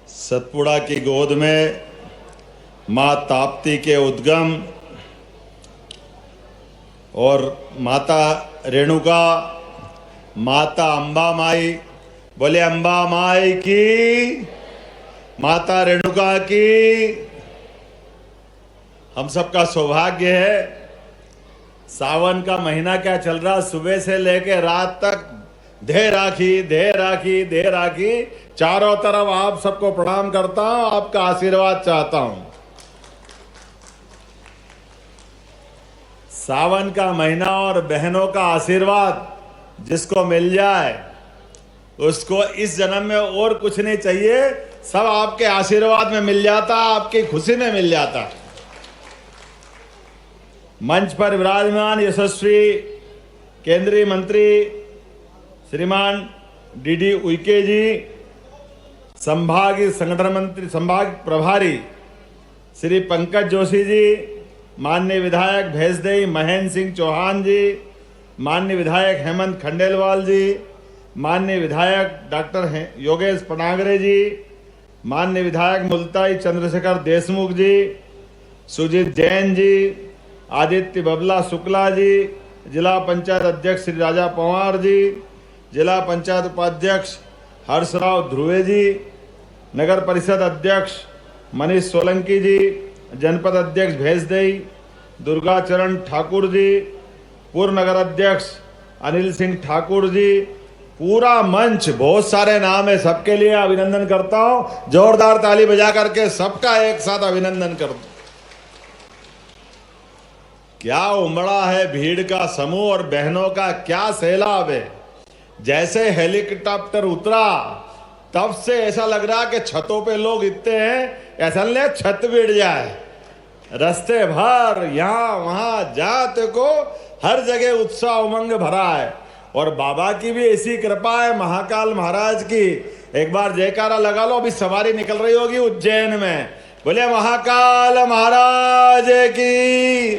सतपुड़ा की गोद में माँ ताप्ती के उद्गम और माता रेणुका, माता अंबा माई, बोले अंबा माई की, माता रेणुका की। हम सबका सौभाग्य है, सावन का महीना क्या चल रहा, सुबह से लेके रात तक दे राखी दे राखी दे राखी, चारों तरफ आप सबको प्रणाम करता हूं, आपका आशीर्वाद चाहता हूं। सावन का महीना और बहनों का आशीर्वाद जिसको मिल जाए उसको इस जन्म में और कुछ नहीं चाहिए, सब आपके आशीर्वाद में मिल जाता, आपकी खुशी में मिल जाता। मंच पर विराजमान यशस्वी केंद्रीय मंत्री श्रीमान डीडी उइके जी, संभागीय संगठन मंत्री, संभाग प्रभारी श्री पंकज जोशी जी, माननीय विधायक भैंसदेई महेंद्र सिंह चौहान जी, माननीय विधायक हेमंत खंडेलवाल जी, माननीय विधायक डॉक्टर योगेश पनागरे जी, माननीय विधायक मुल्ताई चंद्रशेखर देशमुख जी, सुजीत जैन जी, आदित्य बबला शुक्ला जी, जिला पंचायत अध्यक्ष श्री राजा पवार जी, जिला पंचायत उपाध्यक्ष हर्षराव ध्रुवे जी, नगर परिषद अध्यक्ष मनीष सोलंकी जी, जनपद अध्यक्ष भैंसदेई दुर्गाचरण ठाकुर जी, पूर्व नगर अध्यक्ष अनिल सिंह ठाकुर जी, पूरा मंच, बहुत सारे नाम है, सबके लिए अभिनंदन करता हूं। जोरदार ताली बजा करके सबका एक साथ अभिनंदन कर दो। क्या उमड़ा है भीड़ का समूह और बहनों का क्या सैलाब है। जैसे हेलीकॉप्टर उतरा तब से ऐसा लग रहा कि छतों पे लोग इतने हैं, ऐसा नहीं छत बिड़ जाए। रास्ते भर यहाँ वहां जाते को हर जगह उत्साह उमंग भरा है और बाबा की भी ऐसी कृपा है, महाकाल महाराज की। एक बार जयकारा लगा लो, अभी सवारी निकल रही होगी उज्जैन में, बोले महाकाल महाराज की।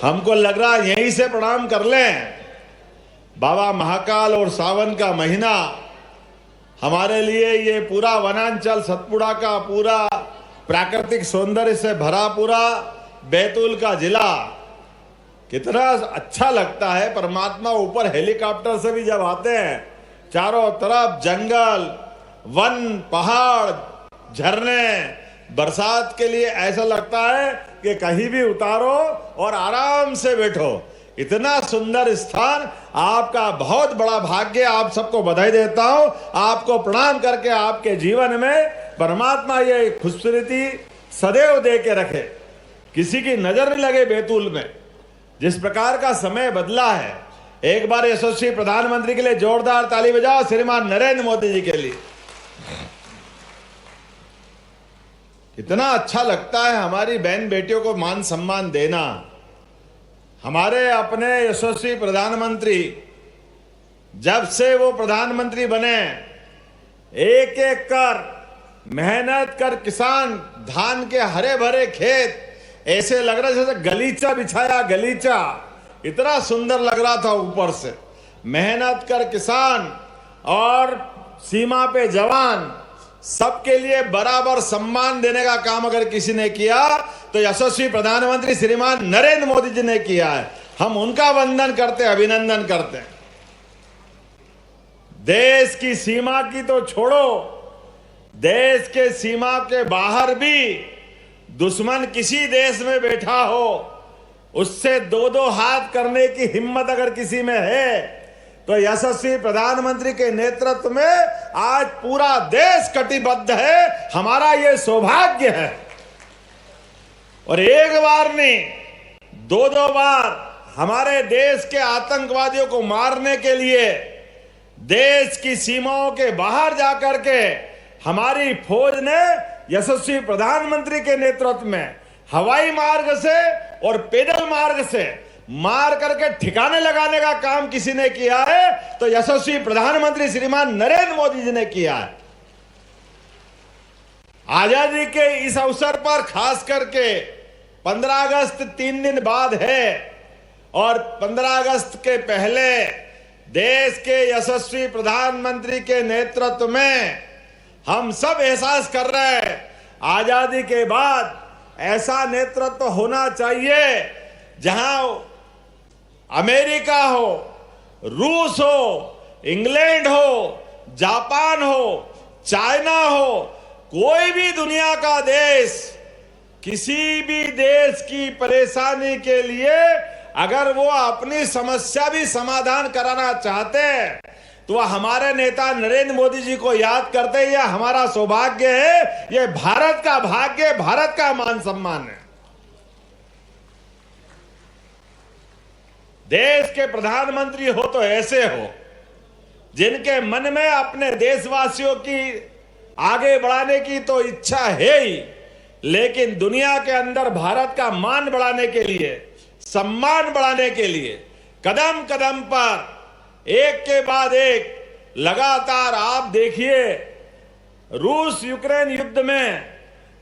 हमको लग रहा है यहीं से प्रणाम कर लें। बाबा महाकाल और सावन का महीना हमारे लिए ये पूरा वनांचल सतपुड़ा का पूरा प्राकृतिक सौंदर्य से भरा पूरा बैतूल का जिला कितना अच्छा लगता है। परमात्मा ऊपर हेलीकॉप्टर से भी जब आते हैं, चारों तरफ जंगल, वन, पहाड़, झरने, बरसात के लिए ऐसा लगता है कि कहीं भी उतारो और आराम से बैठो। इतना सुंदर स्थान, आपका बहुत बड़ा भाग्य। आप सबको बधाई देता हूं, आपको प्रणाम करके आपके जीवन में परमात्मा ये खूबसूरती सदैव दे के रखे, किसी की नजर नहीं लगे बैतूल में। जिस प्रकार का समय बदला है, एक बार यशस्वी प्रधानमंत्री के लिए जोरदार ताली बजाओ, श्रीमान नरेंद्र मोदी जी के लिए। इतना अच्छा लगता है हमारी बहन बेटियों को मान सम्मान देना। हमारे अपने यशस्वी प्रधानमंत्री जब से वो प्रधानमंत्री बने, एक एक कर मेहनत कर किसान, धान के हरे भरे खेत, ऐसे लग रहा जैसे गलीचा बिछाया, गलीचा इतना सुंदर लग रहा था। ऊपर से मेहनत कर किसान और सीमा पे जवान, सबके लिए बराबर सम्मान देने का काम अगर किसी ने किया तो यशस्वी प्रधानमंत्री श्रीमान नरेंद्र मोदी जी ने किया है। हम उनका वंदन करते, अभिनंदन करते हैं। देश की सीमा की तो छोड़ो, देश के सीमा के बाहर भी दुश्मन किसी देश में बैठा हो, उससे दो दो हाथ करने की हिम्मत अगर किसी में है तो यशस्वी प्रधानमंत्री के नेतृत्व में आज पूरा देश कटिबद्ध है। हमारा ये सौभाग्य है। और एक बार नहीं, दो दो बार हमारे देश के आतंकवादियों को मारने के लिए देश की सीमाओं के बाहर जाकर के हमारी फौज ने यशस्वी प्रधानमंत्री के नेतृत्व में हवाई मार्ग से और पैदल मार्ग से मार करके ठिकाने लगाने का काम किसी ने किया है तो यशस्वी प्रधानमंत्री श्रीमान नरेंद्र मोदी जी ने किया है। आजादी के इस अवसर पर खास करके 15 अगस्त 3 दिन बाद है और 15 अगस्त के पहले देश के यशस्वी प्रधानमंत्री के नेतृत्व में हम सब एहसास कर रहे हैं, आजादी के बाद ऐसा नेतृत्व होना चाहिए जहां अमेरिका हो, रूस हो, इंग्लैंड हो, जापान हो, चाइना हो, कोई भी दुनिया का देश किसी भी देश की परेशानी के लिए अगर वो अपनी समस्या भी समाधान कराना चाहते हैं तो वह हमारे नेता नरेंद्र मोदी जी को याद करते हैं। यह हमारा सौभाग्य है, यह भारत का भाग्य, भारत का मान सम्मान है। देश के प्रधानमंत्री हो तो ऐसे हो जिनके मन में अपने देशवासियों की आगे बढ़ाने की तो इच्छा है ही, लेकिन दुनिया के अंदर भारत का मान बढ़ाने के लिए, सम्मान बढ़ाने के लिए कदम कदम पर एक के बाद एक लगातार आप देखिए, रूस यूक्रेन युद्ध में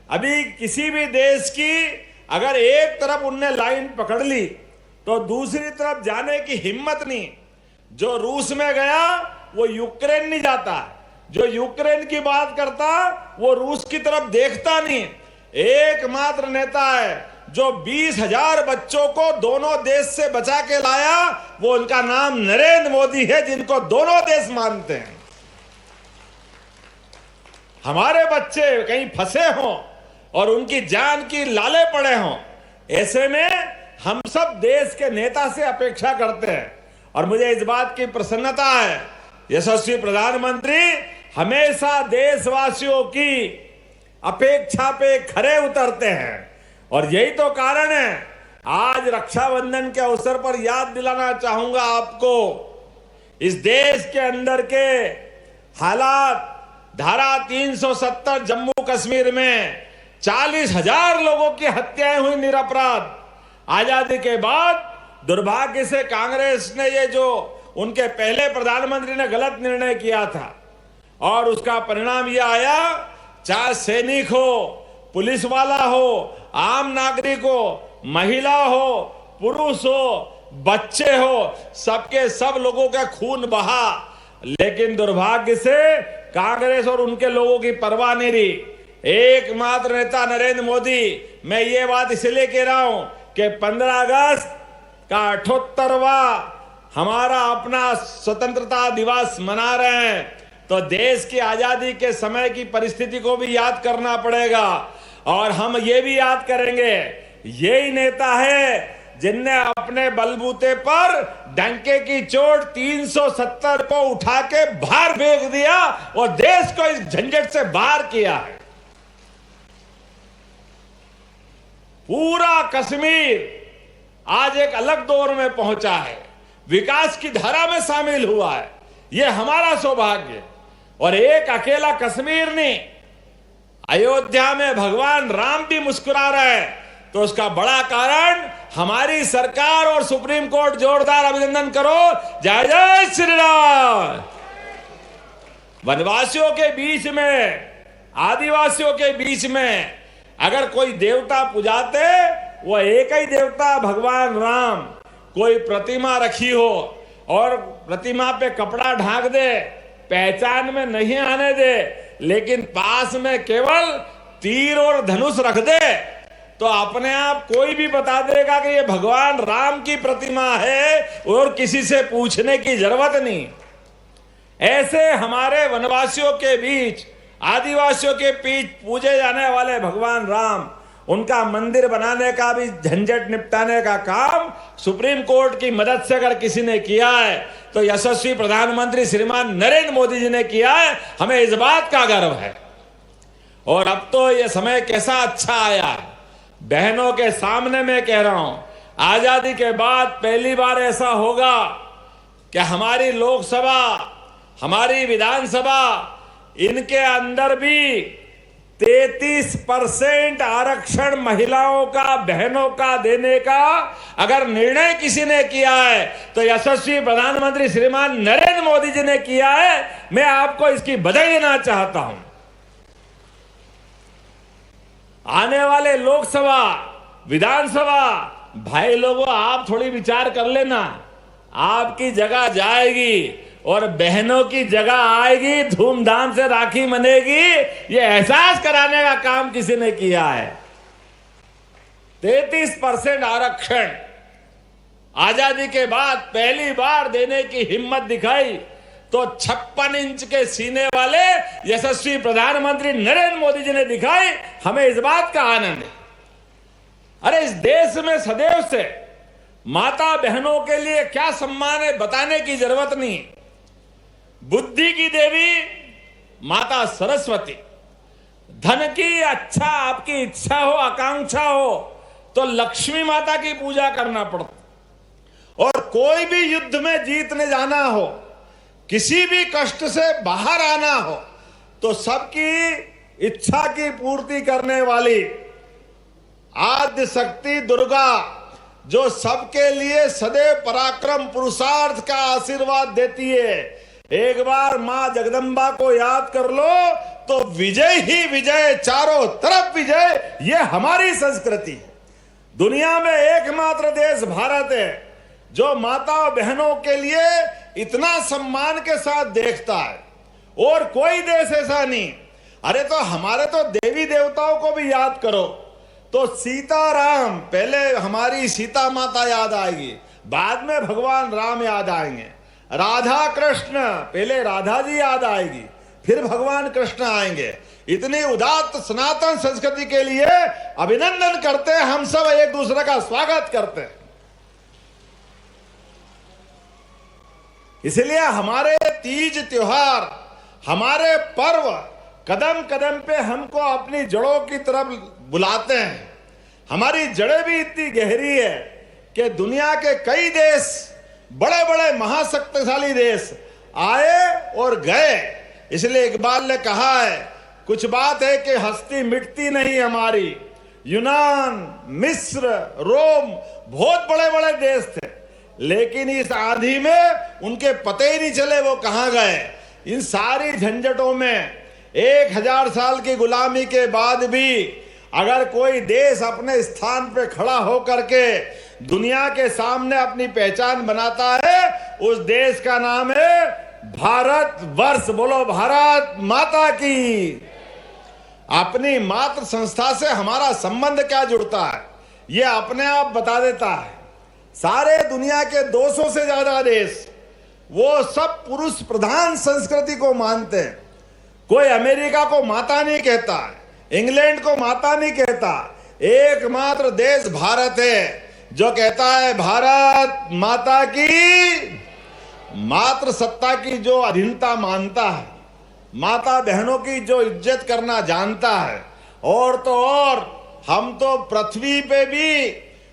अभी किसी भी देश की अगर एक तरफ उनने लाइन पकड़ ली तो दूसरी तरफ जाने की हिम्मत नहीं। जो रूस में गया वो यूक्रेन नहीं जाता, जो यूक्रेन की बात करता वो रूस की तरफ देखता नहीं। एकमात्र नेता है जो 20,000 बच्चों को दोनों देश से बचा के लाया, वो उनका नाम नरेंद्र मोदी है, जिनको दोनों देश मानते हैं। हमारे बच्चे कहीं फंसे हों और उनकी जान की लाले पड़े हों, ऐसे में हम सब देश के नेता से अपेक्षा करते हैं। और मुझे इस बात की प्रसन्नता है, यशस्वी प्रधानमंत्री हमेशा देशवासियों की अपेक्षा पे खरे उतरते हैं और यही तो कारण है। आज रक्षाबंधन के अवसर पर याद दिलाना चाहूंगा आपको, इस देश के अंदर के हालात, धारा 370 जम्मू कश्मीर में 40,000 लोगों की हत्याएं हुई निरपराध। आजादी के बाद दुर्भाग्य से कांग्रेस ने ये जो उनके पहले प्रधानमंत्री ने गलत निर्णय किया था और उसका परिणाम यह आया, चाहे सैनिक हो, पुलिस वाला हो, आम नागरिक हो, महिला हो, पुरुष हो, बच्चे हो, सबके सब लोगों का खून बहा। लेकिन दुर्भाग्य से कांग्रेस और उनके लोगों की परवाह नहीं रही। एकमात्र नेता नरेंद्र मोदी, मैं ये बात इसलिए कह रहा हूं कि 15 अगस्त का 78वां हमारा अपना स्वतंत्रता दिवस मना रहे हैं, तो देश की आजादी के समय की परिस्थिति को भी याद करना पड़ेगा। और हम ये भी याद करेंगे, यही नेता है जिनने अपने बलबूते पर डंके की चोट 370 को उठा के बाहर फेंक दिया और देश को इस झंझट से बाहर किया है। पूरा कश्मीर आज एक अलग दौर में पहुंचा है, विकास की धारा में शामिल हुआ है। यह हमारा सौभाग्य। और एक अकेला कश्मीर नहीं, अयोध्या में भगवान राम भी मुस्कुरा रहे हैं, तो उसका बड़ा कारण हमारी सरकार और सुप्रीम कोर्ट। जोरदार अभिनंदन करो, जय जय श्री राम। वनवासियों के बीच में, आदिवासियों के बीच में अगर कोई देवता पुजाते, वो एक ही देवता भगवान राम। कोई प्रतिमा रखी हो और प्रतिमा पे कपड़ा ढांक दे, पहचान में नहीं आने दे, लेकिन पास में केवल तीर और धनुष रख दे, तो अपने आप कोई भी बता देगा कि ये भगवान राम की प्रतिमा है और किसी से पूछने की जरूरत नहीं। ऐसे हमारे वनवासियों के बीच, आदिवासियों के बीच पूजे जाने वाले भगवान राम, उनका मंदिर बनाने का भी झंझट निपटाने का काम सुप्रीम कोर्ट की मदद से अगर किसी ने किया है तो यशस्वी प्रधानमंत्री श्रीमान नरेंद्र मोदी जी ने किया है। हमें इस बात का गर्व है। और अब तो यह समय कैसा अच्छा आया है, बहनों के सामने मैं कह रहा हूं, आजादी के बाद पहली बार ऐसा होगा कि हमारी लोकसभा, हमारी विधानसभा, इनके अंदर भी 33% आरक्षण महिलाओं का, बहनों का देने का अगर निर्णय किसी ने किया है तो यशस्वी प्रधानमंत्री श्रीमान नरेंद्र मोदी जी ने किया है। मैं आपको इसकी बधाई देना चाहता हूं। आने वाले लोकसभा, विधानसभा, भाई लोगों आप थोड़ी विचार कर लेना, आपकी जगह जाएगी और बहनों की जगह आएगी, धूमधाम से राखी मनेगी, ये एहसास कराने का काम किसी ने किया है। 33% आरक्षण आजादी के बाद पहली बार देने की हिम्मत दिखाई तो 56 इंच के सीने वाले यशस्वी प्रधानमंत्री नरेंद्र मोदी जी ने दिखाई। हमें इस बात का आनंद है। अरे इस देश में सदैव से माता बहनों के लिए क्या सम्मान है बताने की जरूरत नहीं। बुद्धि की देवी माता सरस्वती, धन की अच्छा आपकी इच्छा हो, आकांक्षा हो तो लक्ष्मी माता की पूजा करना पड़ता। और कोई भी युद्ध में जीतने जाना हो, किसी भी कष्ट से बाहर आना हो तो सबकी इच्छा की पूर्ति करने वाली आद्य शक्ति दुर्गा, जो सबके लिए सदैव पराक्रम पुरुषार्थ का आशीर्वाद देती है। एक बार मां जगदंबा को याद कर लो तो विजय ही विजय, चारों तरफ विजय, ये हमारी संस्कृति है। दुनिया में एकमात्र देश भारत है जो माता और बहनों के लिए इतना सम्मान के साथ देखता है, और कोई देश ऐसा नहीं। अरे तो हमारे तो देवी देवताओं को भी याद करो तो सीताराम, पहले हमारी सीता माता याद आएगी, बाद में भगवान राम याद आएंगे। राधा कृष्ण, पहले राधा जी याद आएगी, फिर भगवान कृष्ण आएंगे। इतनी उदात्त सनातन संस्कृति के लिए अभिनंदन करते हैं हम सब, एक दूसरे का स्वागत करते हैं। इसलिए हमारे तीज त्योहार, हमारे पर्व कदम कदम पे हमको अपनी जड़ों की तरफ बुलाते हैं। हमारी जड़ें भी इतनी गहरी है कि दुनिया के कई देश, बड़े बड़े महाशक्तिशाली देश आए और गए। इसलिए इकबाल ने कहा है, कुछ बात है कि हस्ती मिटती नहीं हमारी। यूनान, मिस्र, रोम बहुत बड़े बड़े देश थे, लेकिन इस आंधी में उनके पते ही नहीं चले वो कहां गए। इन सारी झंझटों में 1000 साल की गुलामी के बाद भी अगर कोई देश अपने स्थान पे खड़ा होकर के दुनिया के सामने अपनी पहचान बनाता है, उस देश का नाम है भारत वर्ष। बोलो भारत माता की। अपनी मातृ संस्था से हमारा संबंध क्या जुड़ता है ये अपने आप बता देता है। सारे दुनिया के 200 से ज्यादा देश वो सब पुरुष प्रधान संस्कृति को मानते हैं। कोई अमेरिका को माता नहीं कहता, इंग्लैंड को माता नहीं कहता। एकमात्र देश भारत है जो कहता है भारत माता की। मातृ सत्ता की जो अधीनता मानता है, माता बहनों की जो इज्जत करना जानता है। और तो और हम तो पृथ्वी पे भी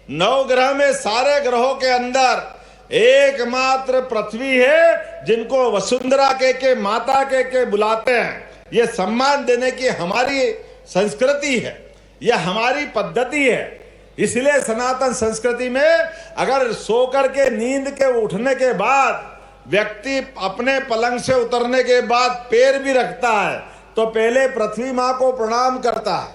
9 ग्रह में सारे ग्रहों के अंदर एकमात्र पृथ्वी है जिनको वसुंधरा के माता के बुलाते हैं। ये सम्मान देने की हमारी संस्कृति है, यह हमारी पद्धति है। इसलिए सनातन संस्कृति में अगर सो करके नींद के उठने के बाद व्यक्ति अपने पलंग से उतरने के बाद पैर भी रखता है तो पहले पृथ्वी माँ को प्रणाम करता है,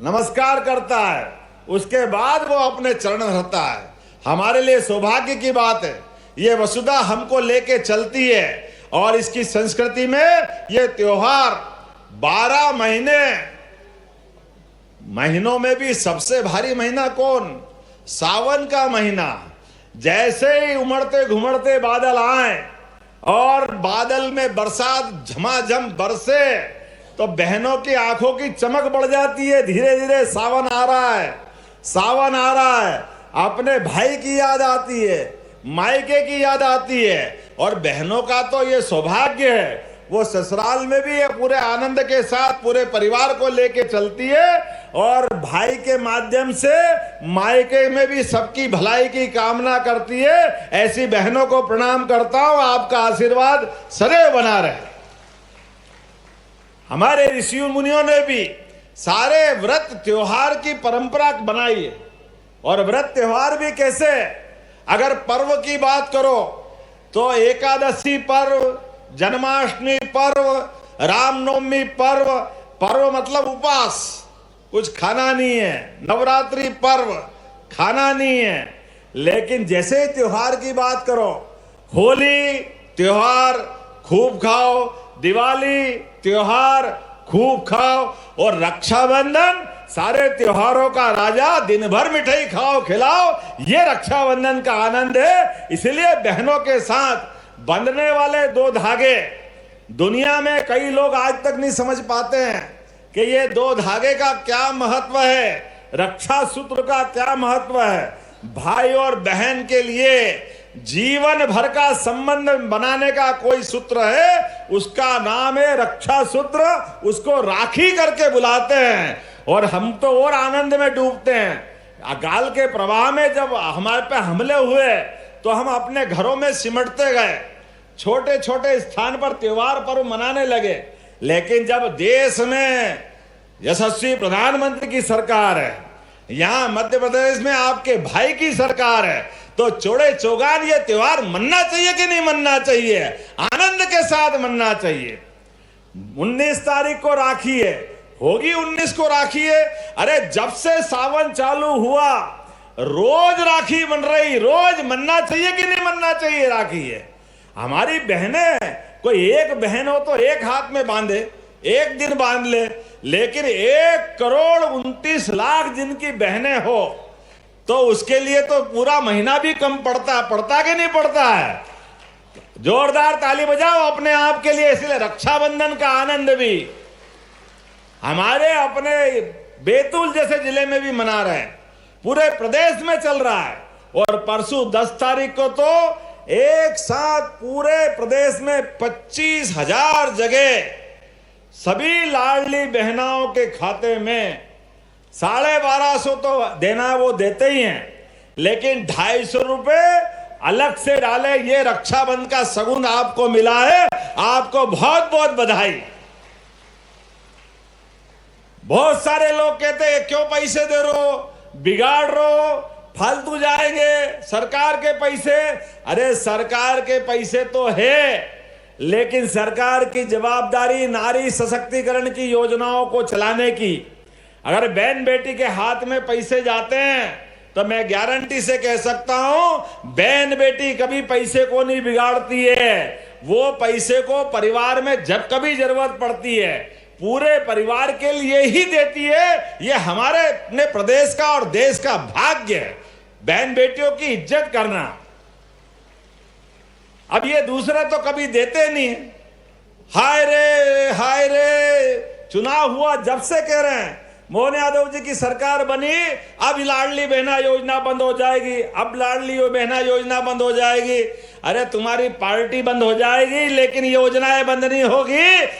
नमस्कार करता है, उसके बाद वो अपने चरण धरता है। हमारे लिए सौभाग्य की बात है, ये वसुधा हमको लेके चलती है। और इसकी संस्कृति में ये त्योहार 12 महीनों में भी सबसे भारी महीना कौन? सावन का महीना। जैसे ही उमड़ते घुमड़ते बादल आए और बादल में बरसात झमाझम बरसे तो बहनों की आंखों की चमक बढ़ जाती है। धीरे धीरे सावन आ रहा है, सावन आ रहा है। अपने भाई की याद आती है, मायके की याद आती है। और बहनों का तो ये सौभाग्य है, वो ससुराल में भी पूरे आनंद के साथ पूरे परिवार को लेके चलती है और भाई के माध्यम से मायके में भी सबकी भलाई की कामना करती है। ऐसी बहनों को प्रणाम करता हूं, आपका आशीर्वाद सदैव बना रहे। हमारे ऋषि मुनियों ने भी सारे व्रत त्योहार की परंपरा बनाई है। और व्रत त्योहार भी कैसे? अगर पर्व की बात करो तो एकादशी पर्व, जन्माष्टमी पर्व, रामनवमी पर्व, पर्व मतलब उपवास, कुछ खाना नहीं है। नवरात्रि पर्व, खाना नहीं है। लेकिन जैसे त्योहार की बात करो, होली त्योहार खूब खाओ, दिवाली त्योहार खूब खाओ, और रक्षाबंधन सारे त्योहारों का राजा, दिन भर मिठाई खाओ खिलाओ, ये रक्षाबंधन का आनंद है। इसलिए बहनों के साथ बंधने वाले दो धागे, दुनिया में कई लोग आज तक नहीं समझ पाते हैं कि ये दो धागे का क्या महत्व है, रक्षा सूत्र का क्या महत्व है। भाई और बहन के लिए जीवन भर का संबंध बनाने का कोई सूत्र है, उसका नाम है रक्षा सूत्र। उसको राखी करके बुलाते हैं, और हम तो और आनंद में डूबते हैं। अकाल के प्रवाह में जब हमारे पे हमले हुए तो हम अपने घरों में सिमटते गए, छोटे छोटे स्थान पर त्योहार पर्व मनाने लगे। लेकिन जब देश में यशस्वी प्रधानमंत्री की सरकार है, यहां मध्य प्रदेश में आपके भाई की सरकार है, तो चौड़े चौगान ये त्योहार मनना चाहिए कि नहीं मनना चाहिए? आनंद के साथ मनना चाहिए। 19 तारीख को राखी है, होगी 19 को राखी है। अरे जब से सावन चालू हुआ रोज राखी बन रही, रोज मनना चाहिए कि नहीं मनना चाहिए? राखी है हमारी बहनें, कोई एक बहन हो तो एक हाथ में बांधे, एक दिन बांध ले, लेकिन 1,29,00,000 जिनकी बहनें हो तो उसके लिए तो पूरा महीना भी कम पड़ता कि नहीं पड़ता है? जोरदार ताली बजाओ अपने आप के लिए। इसलिए रक्षाबंधन का आनंद भी हमारे अपने बैतूल जैसे जिले में भी मना रहे हैं, पूरे प्रदेश में चल रहा है। और परसों 10 तारीख को तो एक साथ पूरे प्रदेश में 25,000 जगह सभी लाडली बहनाओं के खाते में 1250 तो देना वो देते ही हैं, लेकिन 250 रुपए अलग से डाले। ये रक्षाबंधन का सगुन आपको मिला है, आपको बहुत बहुत बधाई। बहुत सारे लोग कहते हैं क्यों पैसे दे रहे हो, बिगाड़ रहे हो, फालतू जाएंगे सरकार के पैसे। अरे सरकार के पैसे तो है, लेकिन सरकार की जवाबदारी नारी सशक्तिकरण की योजनाओं को चलाने की। अगर बहन बेटी के हाथ में पैसे जाते हैं तो मैं गारंटी से कह सकता हूं बहन बेटी कभी पैसे को नहीं बिगाड़ती है। वो पैसे को परिवार में जब कभी जरूरत पड़ती है पूरे परिवार के लिए ही देती है। ये हमारे अपने प्रदेश का और देश का भाग्य है, बहन बेटियों की इज्जत करना। अब ये दूसरे तो कभी देते नहीं। हाय रे, चुनाव हुआ जब से कह रहे हैं मोहन यादव जी की सरकार बनी, अब लाडली बहना योजना बंद हो जाएगी, अब लाडली बहना योजना बंद हो जाएगी। अरे तुम्हारी पार्टी बंद हो जाएगी लेकिन योजनाएं बंद नहीं होगी,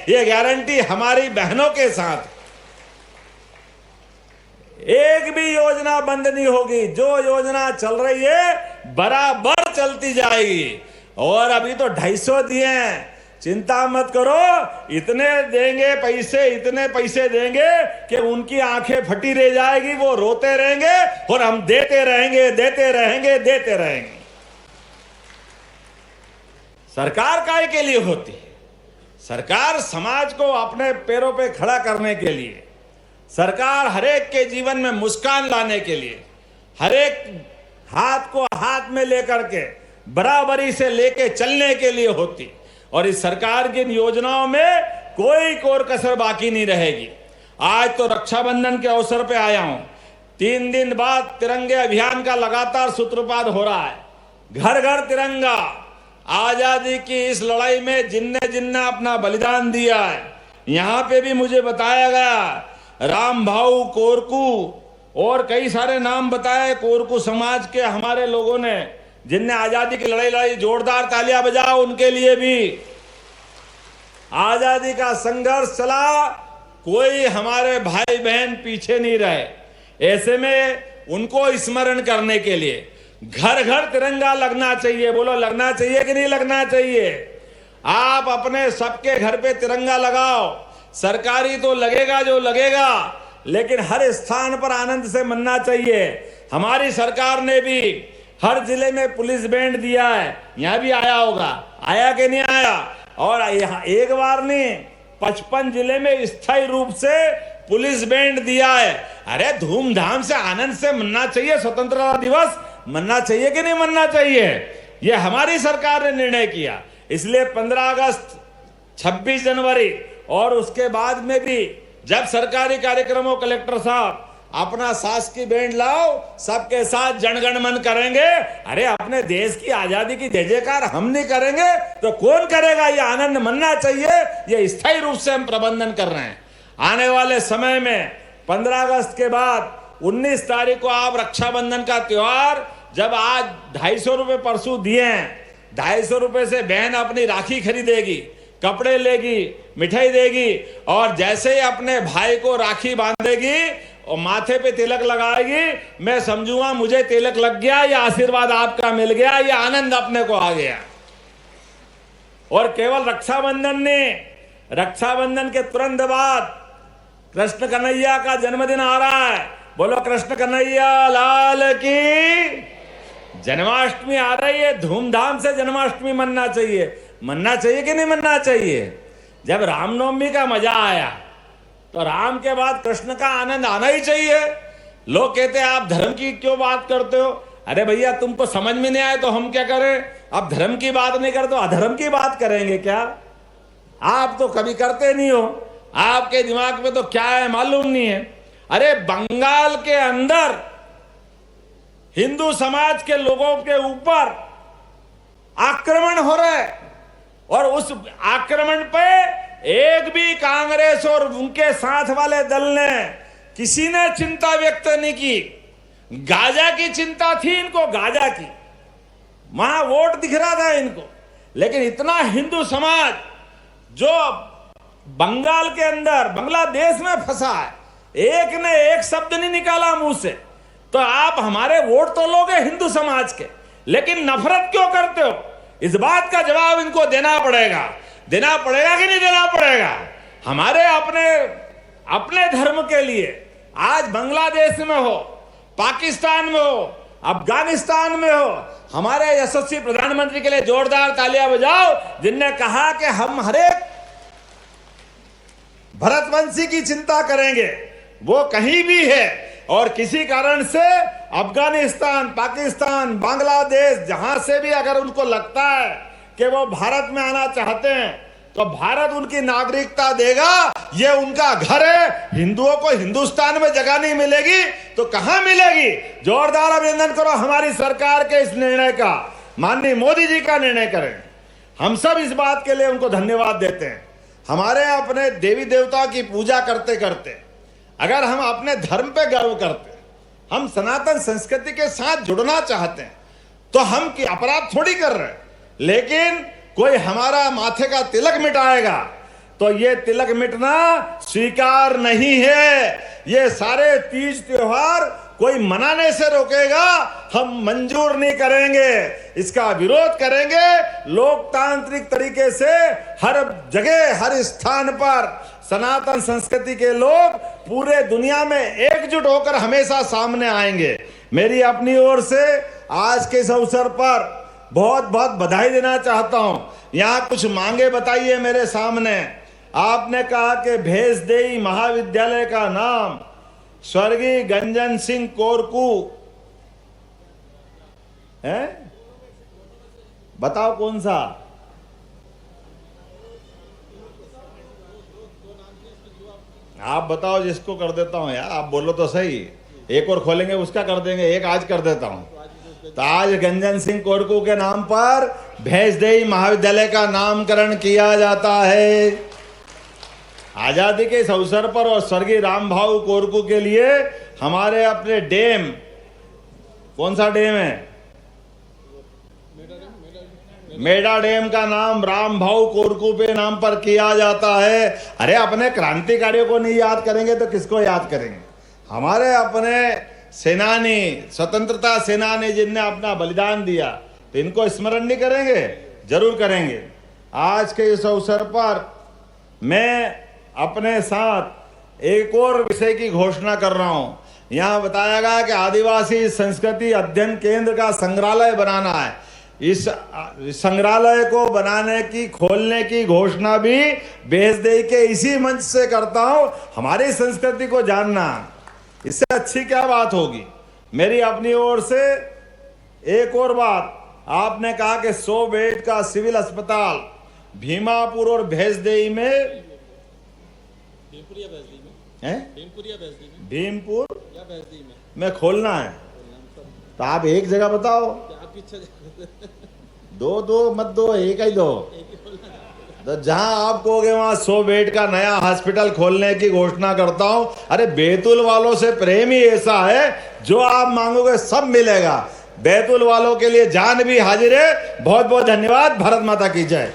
ये गारंटी हमारी बहनों के साथ। एक भी योजना बंद नहीं होगी, जो योजना चल रही है बराबर चलती जाएगी। और अभी तो 250 दिए हैं, चिंता मत करो, इतने देंगे पैसे, इतने पैसे देंगे कि उनकी आंखें फटी रह जाएगी, वो रोते रहेंगे और हम देते रहेंगे, देते रहेंगे, देते रहेंगे। सरकार काय के लिए होती है? सरकार समाज को अपने पैरों पे खड़ा करने के लिए, सरकार हरेक के जीवन में मुस्कान लाने के लिए, हरेक हाथ को हाथ में लेकर के बराबरी से लेके चलने के लिए होती। और इस सरकार की योजनाओं में कोई कोर कसर बाकी नहीं रहेगी। आज तो रक्षाबंधन के अवसर पे आया हूं, 3 दिन बाद तिरंगे अभियान का लगातार सूत्रपात हो रहा है। घर घर तिरंगा। आजादी की इस लड़ाई में जिन्ने जिन्ना अपना बलिदान दिया है, यहां पे भी मुझे बताया गया राम भाऊ कोरकू और कई सारे नाम बताए कोरकू समाज के हमारे लोगों ने जिनने आजादी की लड़ाई लड़ी। जोरदार तालियां बजाओ उनके लिए भी। आजादी का संघर्ष चला, कोई हमारे भाई बहन पीछे नहीं रहे। ऐसे में उनको स्मरण करने के लिए घर घर तिरंगा लगना चाहिए। बोलो लगना चाहिए कि नहीं लगना चाहिए? आप अपने सबके घर पे तिरंगा लगाओ। सरकारी तो लगेगा जो लगेगा, लेकिन हर स्थान पर आनंद से मनना चाहिए। हमारी सरकार ने भी हर जिले में पुलिस बैंड दिया है, यहां भी आया होगा, आया कि नहीं आया? और यहाँ एक बार नहीं 55 जिले में स्थायी रूप से पुलिस बैंड दिया है। अरे धूमधाम से आनंद से मनना चाहिए, स्वतंत्रता दिवस मनना चाहिए कि नहीं मनना चाहिए? ये हमारी सरकार ने निर्णय किया। इसलिए 15 अगस्त, 26 जनवरी और उसके बाद में भी जब सरकारी कार्यक्रमों कलेक्टर साहब अपना शासकीय बैंड लाओ, सबके साथ जनगण मन करेंगे। अरे अपने देश की आजादी की जय जयकार हम नहीं करेंगे तो कौन करेगा? ये आनंद मनना चाहिए। ये स्थायी रूप से हम प्रबंधन कर रहे हैं। आने वाले समय में 15 अगस्त के बाद 19 तारीख को आप रक्षाबंधन का त्योहार, जब आज 250 रुपए परसों दिए हैं, 250 रुपए से बहन अपनी राखी खरीदेगी, कपड़े लेगी, मिठाई देगी और जैसे ही अपने भाई को राखी बांधेगी और माथे पे तिलक लगाएगी, मैं समझूंगा मुझे तिलक लग गया, ये आशीर्वाद आपका मिल गया, ये आनंद अपने को आ गया। और केवल रक्षाबंधन ने, रक्षाबंधन के तुरंत बाद कृष्ण कन्हैया का जन्मदिन आ रहा है। बोलो कृष्ण कन्हैया लाल की। जन्माष्टमी आ रही है, धूमधाम से जन्माष्टमी मनना चाहिए। मनना चाहिए कि नहीं मनना चाहिए? जब रामनवमी का मजा आया तो राम के बाद कृष्ण का आनंद आना ही चाहिए। लोग कहते हैं आप धर्म की क्यों बात करते हो? अरे भैया तुमको समझ में नहीं आए तो हम क्या करें? आप धर्म की बात नहीं करते तो अधर्म की बात करेंगे क्या? आप तो कभी करते नहीं हो, आपके दिमाग में तो क्या है मालूम नहीं है। अरे बंगाल के अंदर हिंदू समाज के लोगों के ऊपर आक्रमण हो रहा है और उस आक्रमण पे एक भी कांग्रेस और उनके साथ वाले दल ने, किसी ने चिंता व्यक्त नहीं की। गाजा की चिंता थी इनको, गाजा की, वहां वोट दिख रहा था इनको, लेकिन इतना हिंदू समाज जो बंगाल के अंदर, बांग्लादेश में फंसा है, एक ने एक शब्द नहीं निकाला मुंह से। तो आप हमारे वोट तो लोगे हिंदू समाज के, लेकिन नफरत क्यों करते हो? इस बात का जवाब इनको देना पड़ेगा। देना पड़ेगा कि नहीं देना पड़ेगा? हमारे अपने धर्म के लिए आज बांग्लादेश में हो, पाकिस्तान में हो, अफगानिस्तान में हो, हमारे यशस्वी प्रधानमंत्री के लिए जोरदार तालियां बजाओ, जिनने कहा कि हम हरेक भरतवंशी की चिंता करेंगे, वो कहीं भी है और किसी कारण से अफगानिस्तान, पाकिस्तान, बांग्लादेश, जहां से भी अगर उनको लगता है कि वो भारत में आना चाहते हैं तो भारत उनकी नागरिकता देगा। ये उनका घर है। हिंदुओं को हिंदुस्तान में जगह नहीं मिलेगी तो कहां मिलेगी? जोरदार अभिनंदन करो हमारी सरकार के इस निर्णय का। माननीय मोदी जी का निर्णय करें। हम सब इस बात के लिए उनको धन्यवाद देते हैं। हमारे अपने देवी देवता की पूजा करते करते अगर हम अपने धर्म पे गर्व करते, हम सनातन संस्कृति के साथ जुड़ना चाहते हैं, तो हम की अपराध थोड़ी कर रहे हैं। लेकिन कोई हमारा माथे का तिलक मिटाएगा तो ये तिलक मिटना स्वीकार नहीं है। ये सारे तीज त्योहार कोई मनाने से रोकेगा, हम मंजूर नहीं करेंगे, इसका विरोध करेंगे। लोकतांत्रिक तरीके से हर जगह, हर स्थान पर सनातन संस्कृति के लोग पूरे दुनिया में एकजुट होकर हमेशा सामने आएंगे। मेरी अपनी ओर से आज के इस अवसर पर बहुत बहुत बधाई देना चाहता हूं। यहां कुछ मांगे बताइए मेरे सामने। आपने कहा कि भेषदेई महाविद्यालय का नाम स्वर्गीय गंजन सिंह कोरकू है, बताओ कौन सा? आप बताओ, जिसको कर देता हूं यार, आप बोलो तो सही। एक और खोलेंगे उसका कर देंगे, एक आज कर देता हूं। तो आज गंजन सिंह कोरकू के नाम पर भेषदेई महाविद्यालय का नामकरण किया जाता है। आजादी के इस अवसर पर और स्वर्गीय रामभाऊ कोरकू के लिए हमारे अपने डैम, कौन सा डैम है? मेडा डैम का नाम रामभाऊ कोरकू पे नाम पर किया जाता है। अरे अपने क्रांतिकारियों को नहीं याद करेंगे तो किसको याद करेंगे? हमारे अपने सेनानी, स्वतंत्रता सेनानी जिनने अपना बलिदान दिया, तो इनको स्मरण नहीं करेंगे? जरूर करेंगे। आज के इस अवसर पर मैं अपने साथ एक और विषय की घोषणा कर रहा हूं। यहां बताया गया कि आदिवासी संस्कृति अध्ययन केंद्र का संग्रहालय बनाना है। इस संग्रहालय को बनाने की, खोलने की घोषणा भी भेषदेई के इसी मंच से करता हूं। हमारी संस्कृति को जानना, इससे अच्छी क्या बात होगी? मेरी अपनी ओर से एक और बात, आपने कहा कि 100 बेड का सिविल अस्पताल भीमापुर और भैंसदेही में है, भीमपुर में खोलना है। तो आप एक जगह बताओ, दो मत दो, एक ही दो। तो जहां आप कहोगे वहां 100 बेड का नया हॉस्पिटल खोलने की घोषणा करता हूं। अरे बैतूल वालों से प्रेम ही ऐसा है, जो आप मांगोगे सब मिलेगा। बैतूल वालों के लिए जान भी हाजिर है। बहुत बहुत धन्यवाद। भारत माता की जय।